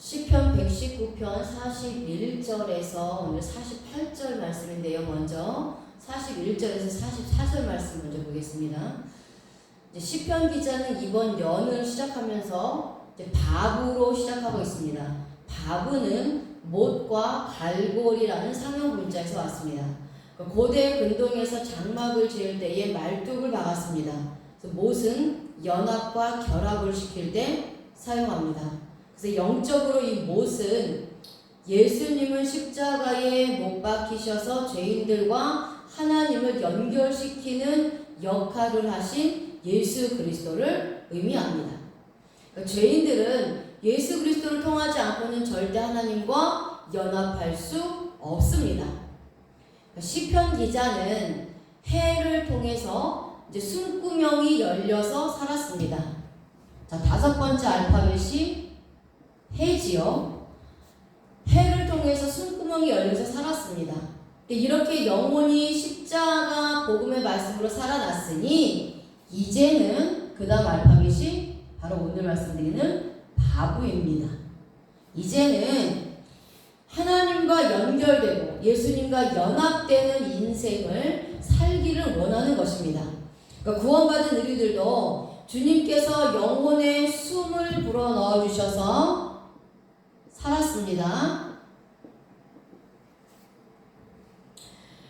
시편 119편 41절에서 오늘 48절 말씀인데요. 먼저 41절에서 44절 말씀 먼저 보겠습니다. 시편 기자는 이번 연을 시작하면서 바브로 시작하고 있습니다. 바브는 못과 갈고리라는 상형 문자에서 왔습니다. 고대 근동에서 장막을 지을 때에 말뚝을 박았습니다. 그래서 못은 연합과 결합을 시킬 때 사용합니다. 그래서 영적으로 이 못은 예수님을 십자가에 못 박히셔서 죄인들과 하나님을 연결시키는 역할을 하신 예수 그리스도를 의미합니다. 그러니까 죄인들은 예수 그리스도를 통하지 않고는 절대 하나님과 연합할 수 없습니다. 그러니까 시편 기자는 해를 통해서 이제 숨구멍이 열려서 살았습니다. 자, 다섯 번째 알파벳이 해지요. 해를 통해서 숨구멍이 열려서 살았습니다. 이렇게 영혼이 십자가 복음의 말씀으로 살아났으니 이제는 그 다음 알파벳이 바로 오늘 말씀드리는 바브입니다. 이제는 하나님과 연결되고 예수님과 연합되는 인생을 살기를 원하는 것입니다. 그러니까 구원받은 우리들도 주님께서 영혼에 숨을 불어 넣어주셔서 살았습니다.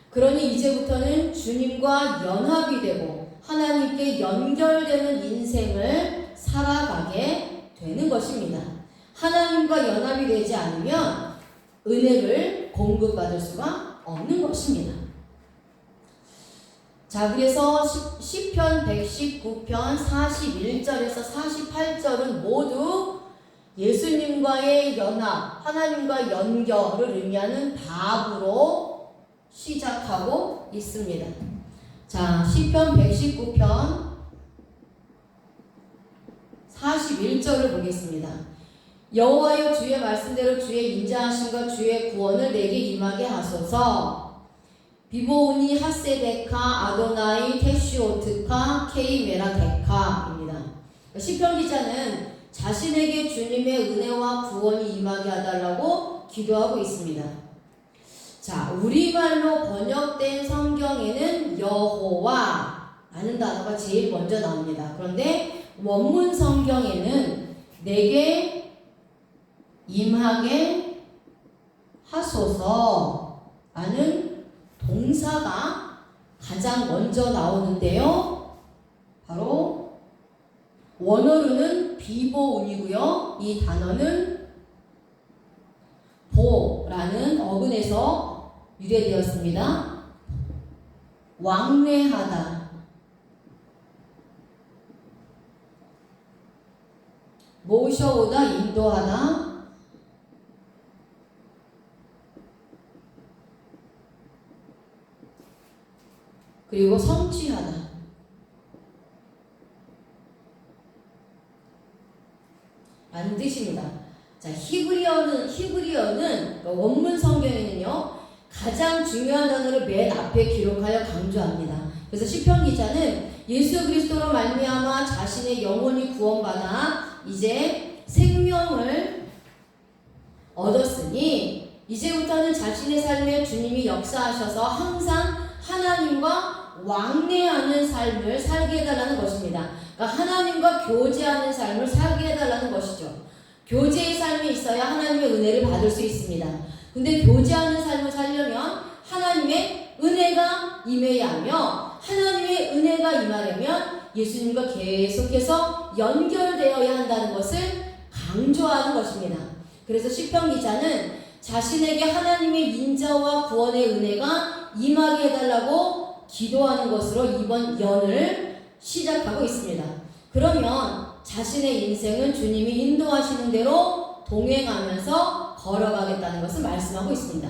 그러니 이제부터는 주님과 연합이 되고 하나님께 연결되는 인생을 살아가게 되는 것입니다. 하나님과 연합이 되지 않으면 은혜를 공급받을 수가 없는 것입니다. 자, 그래서 시편 119편 41절에서 48절은 모두 예수님과의 연합, 하나님과 연결을 의미하는 답으로 시작하고 있습니다. 자, 시편 119편 41절을 보겠습니다. 여호와여 주의 말씀대로 주의 인자하심과 주의 구원을 내게 임하게 하소서. 비보우니 하세데카 아도나이 테시오트카 케이메라데카입니다. 시편 기자는 자신에게 주님의 은혜와 구원이 임하게 해달라고 기도하고 있습니다. 자, 우리말로 번역된 성경에는 여호와라는 단어가 제일 먼저 나옵니다. 그런데 원문 성경에는 내게 임하게 하소서라는 동사가 가장 먼저 나오는데요. 바로 원어로는 비보운이고요. 이 단어는 보라는 어근에서 유래되었습니다. 왕래하다, 모셔오다, 인도하다, 그리고 성취하다. 라는 뜻입니다. 자, 히브리어는 원문 성경에는요, 가장 중요한 단어를 맨 앞에 기록하여 강조합니다. 그래서 시편 기자는 예수 그리스도로 말미암아 자신의 영혼이 구원받아 이제 생명을 얻었으니 이제부터는 자신의 삶에 주님이 역사하셔서 항상 하나님과 왕래하는 삶을 살게 해달라는 것입니다. 그러니까 하나님과 교제하는 삶을 살게 해달라는 것이죠. 교제의 삶이 있어야 하나님의 은혜를 받을 수 있습니다. 근데 교제하는 삶을 살려면 하나님의 은혜가 임해야 하며 하나님의 은혜가 임하려면 예수님과 계속해서 연결되어야 한다는 것을 강조하는 것입니다. 그래서 시편 기자는 자신에게 하나님의 인자와 구원의 은혜가 임하게 해달라고 기도하는 것으로 이번 연을 시작하고 있습니다. 그러면 자신의 인생은 주님이 인도하시는 대로 동행하면서 걸어가겠다는 것을 말씀하고 있습니다.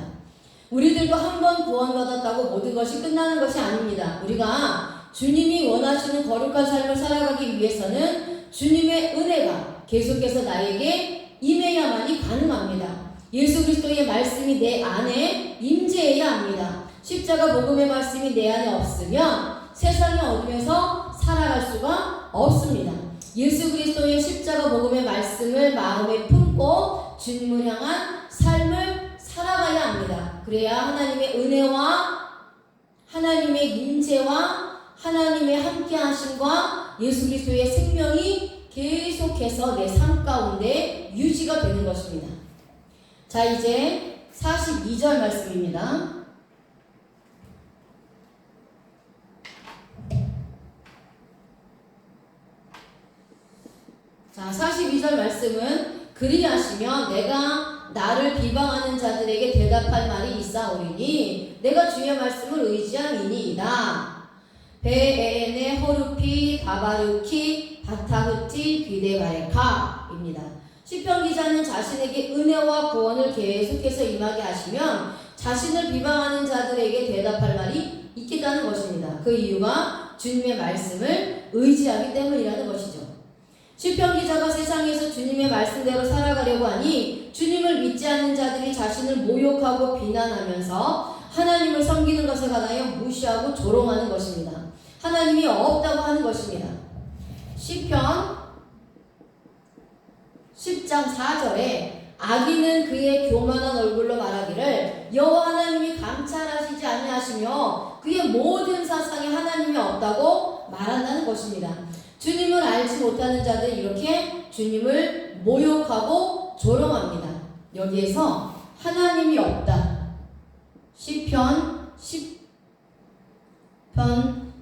우리들도 한 번 구원받았다고 모든 것이 끝나는 것이 아닙니다. 우리가 주님이 원하시는 거룩한 삶을 살아가기 위해서는 주님의 은혜가 계속해서 나에게 임해야만이 가능합니다. 예수 그리스도의 말씀이 내 안에 임재해야 합니다. 십자가 복음의 말씀이 내 안에 없으면 세상의 어둠에서 살아갈 수가 없습니다. 예수 그리스도의 십자가 복음의 말씀을 마음에 품고 품고 주님을 향한 삶을 살아가야 합니다. 그래야 하나님의 은혜와 하나님의 임재와 하나님의 함께하심과 예수 그리스도의 생명이 계속해서 내 삶 가운데 유지가 되는 것입니다. 자, 이제 42절 말씀입니다. 자, 42절 말씀은 그리하시면 내가 나를 비방하는 자들에게 대답할 말이 있사오리니 내가 주의 말씀을 의지함이니이다. 베에네 호르피 바바르키 바타흐티 비데바레카입니다. 시편 기자는 자신에게 은혜와 구원을 계속해서 임하게 하시면 자신을 비방하는 자들에게 대답할 말이 있겠다는 것입니다. 그 이유가 주님의 말씀을 의지하기 때문이라는 것이죠. 시편 기자가 세상에서 주님의 말씀대로 살아가려고 하니 주님을 믿지 않는 자들이 자신을 모욕하고 비난하면서 하나님을 섬기는 것에 관하여 무시하고 조롱하는 것입니다. 하나님이 없다고 하는 것입니다. 시편 10장 4절에 악인은 그의 교만한 얼굴로 말하기를 여호와 하나님이 감찰하시지 아니하시며 그의 모든 사상에 하나님이 없다고 말한다는 것입니다. 주님을 알지 못하는 자들이 이렇게 주님을 모욕하고 조롱합니다. 여기에서 하나님이 없다. 시편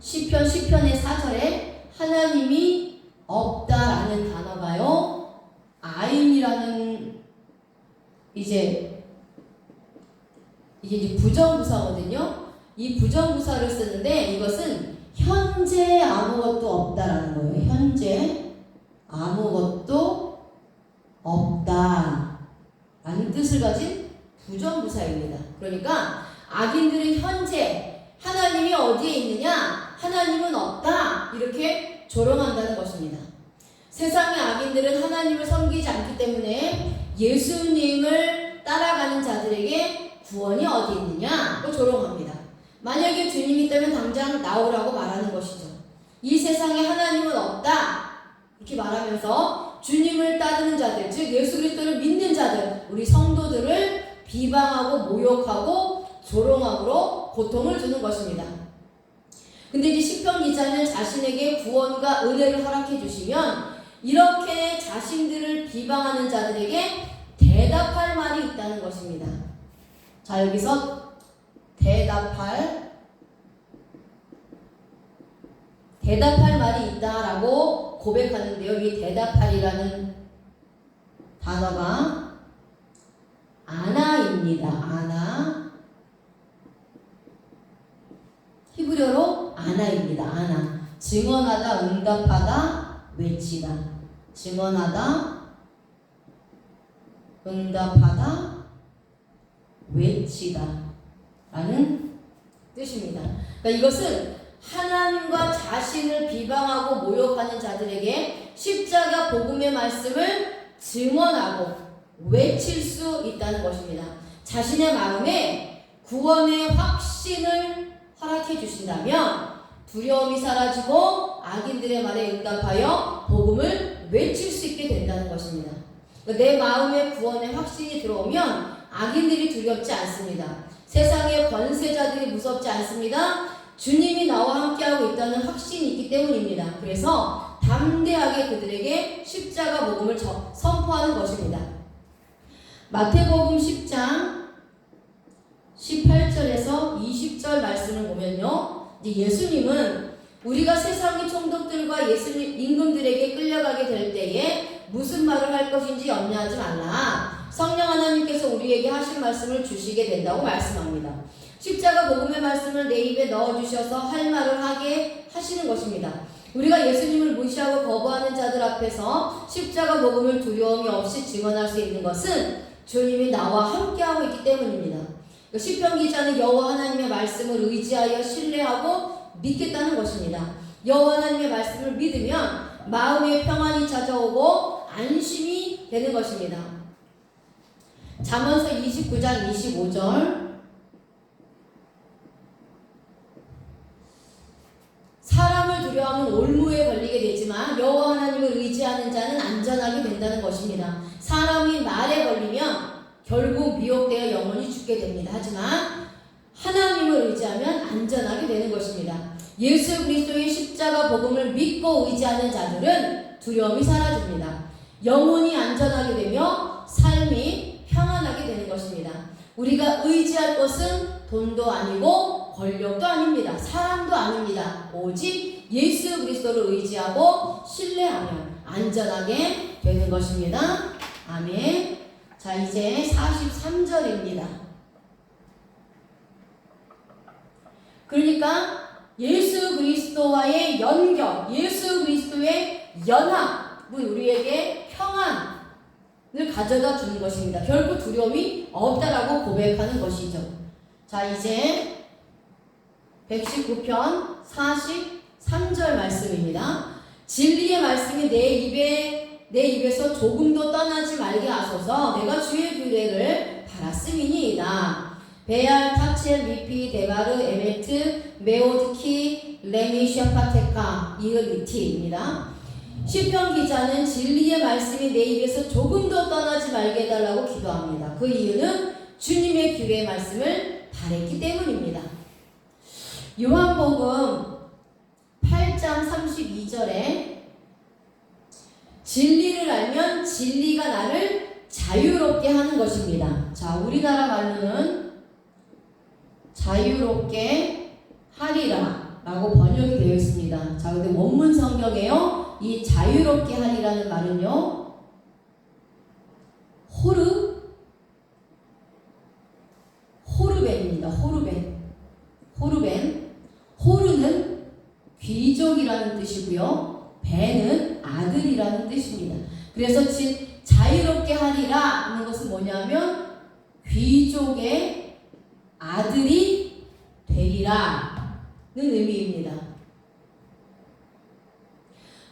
10편의 4절에 하나님이 없다라는 단어가요. 아인이라는 이제 부정부사거든요. 이 부정부사를 쓰는데 이것은 현재 아무것도 없다라는 거예요. 현재 아무것도 없다 라는 뜻을 가진 부정부사입니다. 그러니까 악인들은 현재 하나님이 어디에 있느냐? 하나님은 없다 이렇게 조롱한다는 것입니다. 세상의 악인들은 하나님을 섬기지 않기 때문에 예수님을 따라가는 자들에게 구원이 어디 있느냐? 또 조롱합니다. 만약에 주님이 있다면 당장 나오라고 말하는 것이죠. 이 세상에 하나님은 없다 이렇게 말하면서 주님을 따르는 자들, 즉 예수 그리스도를 믿는 자들, 우리 성도들을 비방하고 모욕하고 조롱함으로 고통을 주는 것입니다. 근데 이제 시편 기자는 자신에게 구원과 은혜를 허락해 주시면 이렇게 자신들을 비방하는 자들에게 대답할 말이 있다는 것입니다. 자, 여기서 대답할 말이 있다라고 고백하는데요. 이 대답할이라는 단어가 아나입니다. 아나. 히브리어로 아나입니다. 아나. 증언하다, 응답하다, 외치다. 증언하다, 응답하다, 외치다 라는 뜻입니다. 그러니까 이것은 하나님과 자신을 비방하고 모욕하는 자들에게 십자가 복음의 말씀을 증언하고 외칠 수 있다는 것입니다. 자신의 마음에 구원의 확신을 허락해 주신다면 두려움이 사라지고 악인들의 말에 응답하여 복음을 외칠 수 있게 된다는 것입니다. 그러니까 내 마음에 구원의 확신이 들어오면 악인들이 두렵지 않습니다. 세상의 권세자들이 무섭지 않습니다. 주님이 나와 함께하고 있다는 확신이 있기 때문입니다. 그래서 담대하게 그들에게 십자가 복음을 선포하는 것입니다. 마태복음 10장 18절에서 20절 말씀을 보면요, 예수님은 우리가 세상의 총독들과 예수님 임금들에게 끌려가게 될 때에 무슨 말을 할 것인지 염려하지 말라. 성령 하나님께서 우리에게 하신 말씀을 주시게 된다고 말씀합니다. 십자가 복음의 말씀을 내 입에 넣어주셔서 할 말을 하게 하시는 것입니다. 우리가 예수님을 무시하고 거부하는 자들 앞에서 십자가 복음을 두려움이 없이 증언할 수 있는 것은 주님이 나와 함께하고 있기 때문입니다. 시편 기자는 여호와 하나님의 말씀을 의지하여 신뢰하고 믿겠다는 것입니다. 여호와 하나님의 말씀을 믿으면 마음의 평안이 찾아오고 안심이 되는 것입니다. 잠언서 29장 25절 사람을 두려워하면 올무에 걸리게 되지만 여호와 하나님을 의지하는 자는 안전하게 된다는 것입니다. 사람이 말에 걸리면 결국 미혹되어 영원히 죽게 됩니다. 하지만 하나님을 의지하면 안전하게 되는 것입니다. 예수 그리스도의 십자가 복음을 믿고 의지하는 자들은 두려움이 사라집니다. 영혼이 안전하게 되며 삶이 평안하게 되는 것입니다. 우리가 의지할 것은 돈도 아니고 권력도 아닙니다. 사람도 아닙니다. 오직 예수 그리스도를 의지하고 신뢰하면 안전하게 되는 것입니다. 아멘. 자, 이제 43절입니다. 그러니까 예수 그리스도와의 연결, 예수 그리스도의 연합은 우리에게 평안을 가져다 주는 것입니다. 결국 두려움이 없다라고 고백하는 것이죠. 자, 이제 119편 43절 말씀입니다. 진리의 말씀이 내 입에서 조금도 떠나지 말게 하소서. 내가 주의 규례를 바랐음이니이다. 베알, 타첼, 미피, 데바르, 에메트, 메오드키, 레미, 샤파테카, 이을리티입니다. 시편 기자는 진리의 말씀이 내 입에서 조금도 떠나지 말게 해달라고 기도합니다. 그 이유는 주님의 규례의 말씀을 바랬기 때문입니다. 요한복음 8장 32절에 진리를 알면 진리가 나를 자유롭게 하는 것입니다. 자, 우리나라 말로는 자유롭게 하리라 라고 번역이 되어 있습니다. 자, 근데 원문 성경에요, 이 자유롭게 하리라는 말은요, 호르벤입니다. 호르는 귀족이라는 뜻이고요, 벤은 아들이라는 뜻입니다. 그래서 자유롭게 하리라 하는 것은 뭐냐면 귀족의 아들이 되리라는 의미입니다.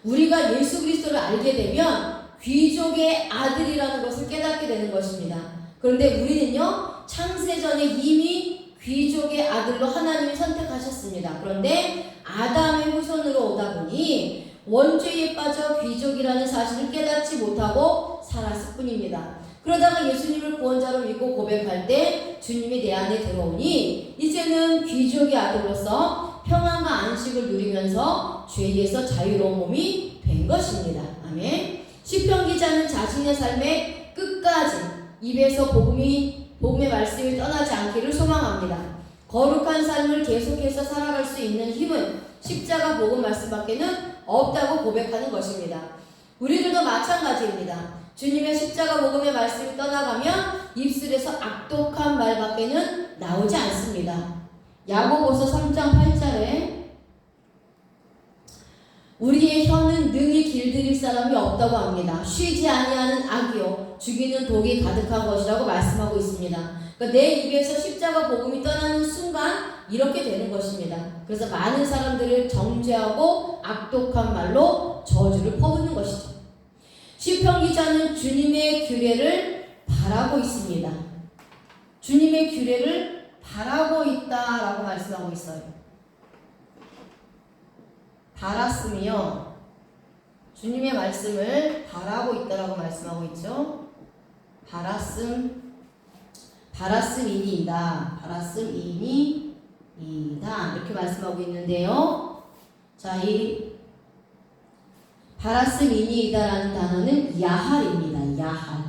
우리가 예수 그리스도를 알게 되면 귀족의 아들이라는 것을 깨닫게 되는 것입니다. 그런데 우리는요, 창세전에 이미 귀족의 아들로 하나님이 선택하셨습니다. 그런데 아담의 후손으로 오다 보니 원죄에 빠져 귀족이라는 사실을 깨닫지 못하고 살았을 뿐입니다. 그러다가 예수님을 구원자로 믿고 고백할 때 주님이 내 안에 들어오니 이제는 귀족의 아들로서 평안과 안식을 누리면서 죄에서 자유로운 몸이 된 것입니다. 아멘. 시편 기자는 자신의 삶의 끝까지 입에서 복음의 말씀이 떠나지 않기를 소망합니다. 거룩한 삶을 계속해서 살아갈 수 있는 힘은 십자가 복음 말씀밖에는 없다고 고백하는 것입니다. 우리들도 마찬가지입니다. 주님의 십자가 복음의 말씀이 떠나가면 입술에서 악독한 말밖에는 나오지 않습니다. 야고보서 3장 8절에 우리의 혀는 능히 길들일 사람이 없다고 합니다. 쉬지 아니하는 악이요 죽이는 독이 가득한 것이라고 말씀하고 있습니다. 그러니까 내 입에서 십자가 복음이 떠나는 순간 이렇게 되는 것입니다. 그래서 많은 사람들을 정죄하고 악독한 말로 저주를 퍼붓는 것이죠. 시편 기자는 주님의 규례를 바라고 있습니다. 주님의 규례를 바라고 있다라고 말씀하고 있어요. 바랐으며 주님의 말씀을 바라고 있다라고 말씀하고 있죠. 바랐음이니이다. 이렇게 말씀하고 있는데요. 자, 이 바랐음이니이다라는 단어는 야할입니다. 야할.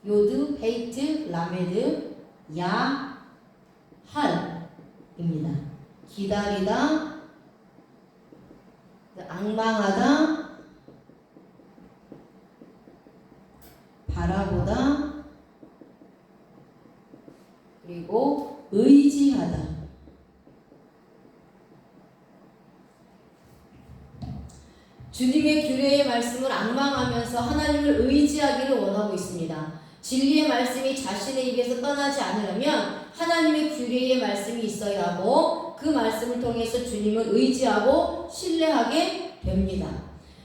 요드, 헤이트, 라메드, 야할입니다. 기다리다, 앙망하다, 바라보다, 그리고 의지하다. 주님의 규례의 말씀을 앙망하면서 하나님을 의지하기를 원하고 있습니다. 진리의 말씀이 자신의 입에서 떠나지 않으려면 하나님의 규례의 말씀이 있어야 하고 그 말씀을 통해서 주님을 의지하고 신뢰하게 됩니다.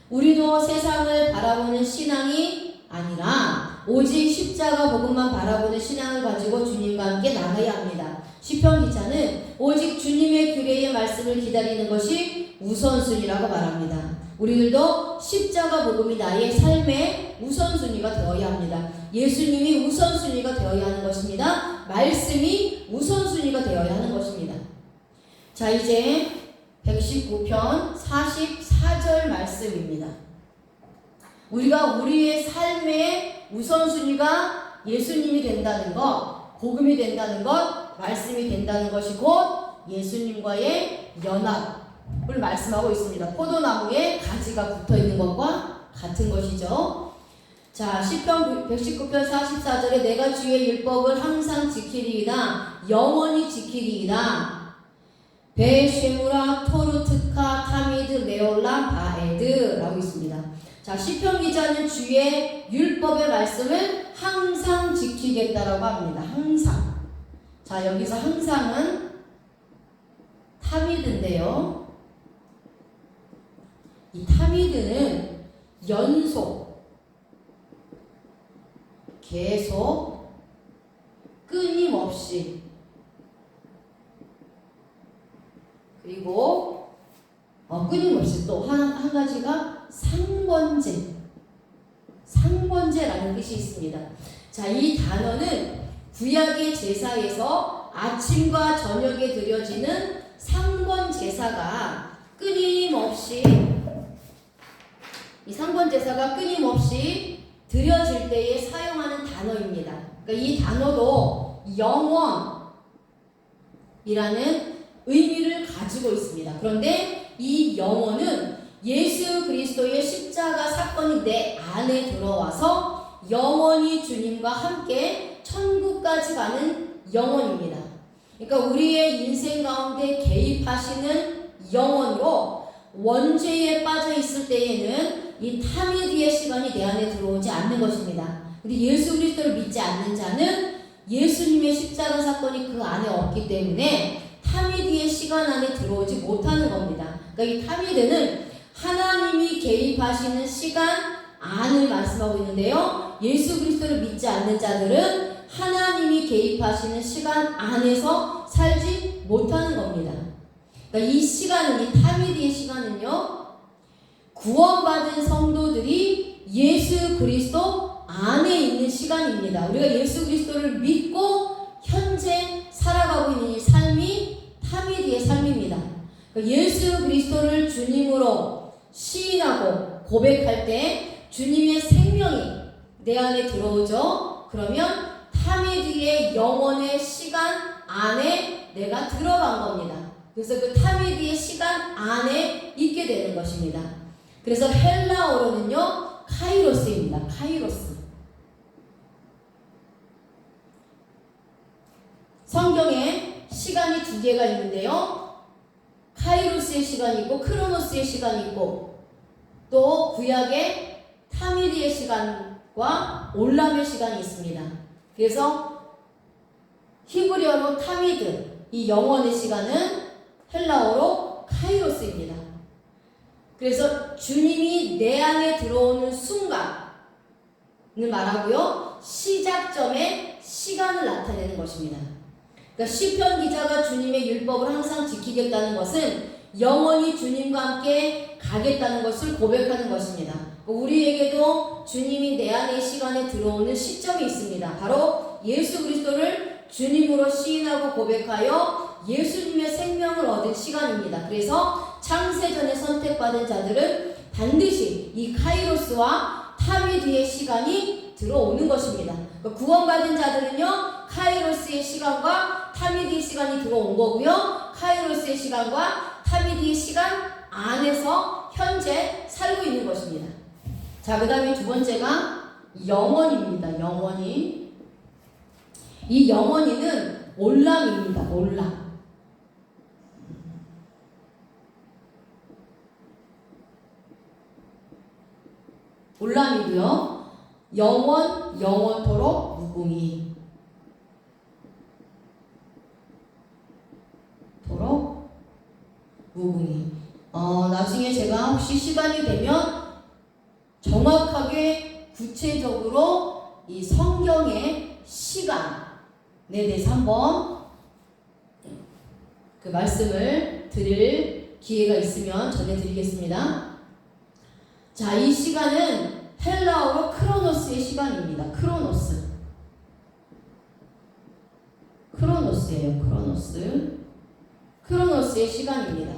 우리도 세상을 바라보는 신앙이 아니라 오직 십자가 복음만 바라보는 신앙을 가지고 주님과 함께 나가야 합니다. 시편 기자는 오직 주님의 규례의 말씀을 기다리는 것이 우선순위라고 말합니다. 우리들도 십자가 복음이 나의 삶의 우선순위가 되어야 합니다. 예수님이 우선순위가 되어야 하는 것입니다. 말씀이 우선순위가 되어야 하는 것입니다. 자, 이제 119편 44절 말씀입니다. 우리가 우리의 삶의 우선순위가 예수님이 된다는 것, 복음이 된다는 것, 말씀이 된다는 것이 곧 예수님과의 연합을 말씀하고 있습니다. 포도나무에 가지가 붙어있는 것과 같은 것이죠. 자, 시편 119편 44절에 내가 주의 율법을 항상 지키리이다. 영원히 지키리이다. 베쉐무라 토르트카 타미드 메올람 바에드 라고 있습니다. 자, 시편 기자는 주의 율법의 말씀을 항상 지키겠다라고 합니다. 항상. 자, 여기서 항상은 타미드인데요. 이 타미드는 연속, 계속, 끊임없이, 그리고 끊임없이 또 한 가지가 상번제라는 뜻이 있습니다. 자, 이 단어는 구약의 제사에서 아침과 저녁에 드려지는 상번제사가 끊임없이 드려질 때에 사용하는 단어입니다. 그러니까 이 단어도 영원이라는 의미를 가지고 있습니다. 그런데 이 영원은 예수 그리스도의 십자가 사건이 내 안에 들어와서 영원히 주님과 함께 천국까지 가는 영원입니다. 그러니까 우리의 인생 가운데 개입하시는 영원으로 원죄에 빠져 있을 때에는 이 타미드의 시간이 내 안에 들어오지 않는 것입니다. 근데 예수 그리스도를 믿지 않는 자는 예수님의 십자가 사건이 그 안에 없기 때문에 타미드의 시간 안에 들어오지 못하는 겁니다. 그러니까 이 타미드는 하나님이 개입하시는 시간 안을 말씀하고 있는데요. 예수 그리스도를 믿지 않는 자들은 하나님이 개입하시는 시간 안에서 살지 못하는 겁니다. 그러니까 이 시간은, 이 타미드의 시간은요, 구원받은 성도들이 예수 그리스도 안에 있는 시간입니다. 우리가 예수 그리스도를 믿고 현재 살아가고 있는 이 삶이 타미드의 삶입니다. 예수 그리스도를 주님으로 시인하고 고백할 때 주님의 생명이 내 안에 들어오죠. 그러면 타미드의 영원의 시간 안에 내가 들어간 겁니다. 그래서 그 타미드의 시간 안에 있게 되는 것입니다. 그래서 헬라어로는요, 카이로스입니다. 카이로스. 성경에 시간이 두 개가 있는데요. 카이로스의 시간이 있고 크로노스의 시간이 있고, 또 구약의 타미드의 시간과 올람의 시간이 있습니다. 그래서 히브리어로 타미드, 이 영원의 시간은 헬라어로 카이로스입니다. 그래서 주님이 내 안에 들어오는 순간을 말하고요, 시작점의 시간을 나타내는 것입니다. 그러니까 시편 기자가 주님의 율법을 항상 지키겠다는 것은 영원히 주님과 함께 가겠다는 것을 고백하는 것입니다. 우리에게도 주님이 내 안의 시간에 들어오는 시점이 있습니다. 바로 예수 그리스도를 주님으로 시인하고 고백하여 예수님의 생명을 얻은 시간입니다. 그래서 창세전에 선택받은 자들은 반드시 이 카이로스와 타미드의 시간이 들어오는 것입니다. 구원받은 자들은요, 카이로스의 시간과 타미드의 시간이 들어온 거고요, 카이로스의 시간과 타미드의 시간 안에서 현재 살고 있는 것입니다. 자, 그 다음에 두 번째가 영원입니다. 영원히. 이 영원히는 올람입니다. 올람. 올람이고요. 영원토록 무궁히. 토록 무궁히. 나중에 제가 혹시 시간이 되면 정확하게 구체적으로 이 성경의 시간에 대해서 한번 그 말씀을 드릴 기회가 있으면 전해드리겠습니다. 자, 이 시간은 헬라어로 크로노스의 시간입니다. 크로노스예요. 크로노스의 시간입니다.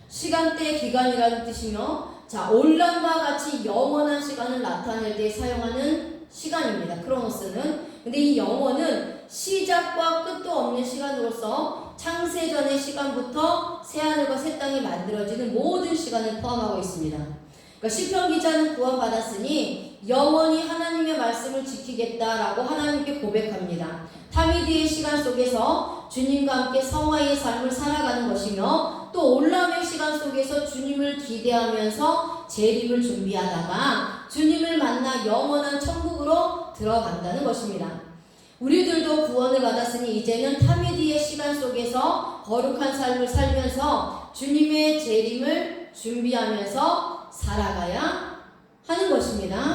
시간대, 기간이라는 뜻이며, 자, 온란과 같이 영원한 시간을 나타낼 때 사용하는 시간입니다. 크로노스는. 근데 이 영원은 시작과 끝도 없는 시간으로서 창세전의 시간부터 새하늘과 새 땅이 만들어지는 모든 시간을 포함하고 있습니다. 그러니까 시편 기자는 구원받았으니 영원히 하나님의 말씀을 지키겠다라고 하나님께 고백합니다. 타미드의 시간 속에서 주님과 함께 성화의 삶을 살아가는 것이며, 또 올라옴의 시간 속에서 주님을 기대하면서 재림을 준비하다가 주님을 만나 영원한 천국으로 들어간다는 것입니다. 우리들도 구원을 받았으니 이제는 타미드의 시간 속에서 거룩한 삶을 살면서 주님의 재림을 준비하면서 살아가야 하는 것입니다.